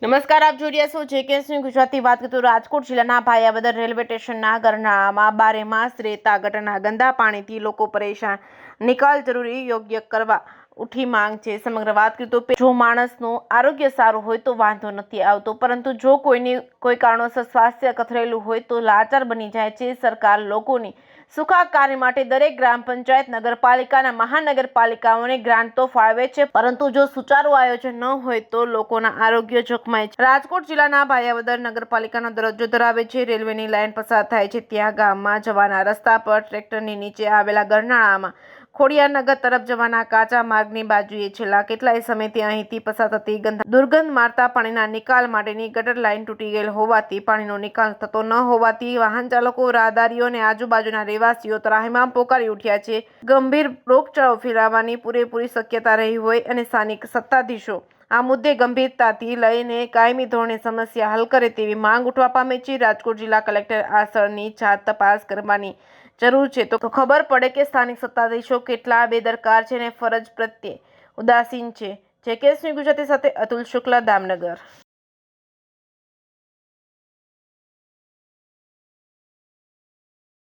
નમસ્કાર, આપ જોઈ રહ્યા છો જેકેએસની ગુજરાતી વાત કરીએ તો રાજકોટ જિલ્લાના ભાયાવદર રેલવે સ્ટેશનના ગરનાળામાં બારેમાસ રહેતા ગટરના ગંદા પાણીથી લોકો પરેશાન, નિકાલ જરૂરી યોગ્ય કરવા ઉઠી માંગ છે. સમગ્ર વાત કરીએ તો જો માણસનું આરોગ્ય સારું હોય તો વાંધો નથી આવતો, પરંતુ જો કોઈ કારણોસર સ્વાસ્થ્ય કથળેલું હોય તો લાચાર બની જાય છે. સરકાર લોકોની સુખાકારી માટે દરેક ગ્રામ પંચાયત, નગરપાલિકા, મહાનગરપાલિકાઓને ગ્રાન્ટ તો ફાળવે છે, પરંતુ જો સુચારું આયોજન ન હોય તો લોકોના આરોગ્ય જોખમાય છે. રાજકોટ જિલ્લાના ભાયાવદર નગરપાલિકાનો દરજ્જો ધરાવે છે. રેલવેની લાઇન પસાર થાય છે ત્યાં ગામમાં જવાના રસ્તા પર ટ્રેક્ટરની નીચે આવેલા ગરનાળામાં ખોડિયારનગર તરફ જવાના કાચા માર્ગની બાજુએ છેલ્લા કેટલાય સમયથી અહીંથી પસાર થતી દુર્ગંધ મારતા પાણીના નિકાલ માટેની ગટર લાઇન તૂટી ગયેલ હોવાથી પાણીનો નિકાલ થતો ન હોવાથી વાહન ચાલકો, રાહદારીઓ અને આજુબાજુના રહેવાસીઓ ત્રાહિમામ પોકારી ઉઠ્યા છે. ગંભીર રોગચાળો ફેલાવાની પૂરેપૂરી શક્યતા રહી હોય અને સ્થાનિક સત્તાધીશો આ મુદ્દે ગંભીરતાથી લઈને કાયમી ધોરણે સમસ્યા હલ કરે તેવી માંગ ઉઠવા પામી છે. રાજકોટ જિલ્લા કલેક્ટર આ સ્થળની જાત તપાસ કરવાની જરૂર છે તો ખબર પડે કે સ્થાનિક સત્તાધીશો કેટલા બેદરકાર છે અને ફરજ પ્રત્યે ઉદાસીન છે. જેકેએસની ગુજરાતી સાથે અતુલ શુક્લા, દામનગર.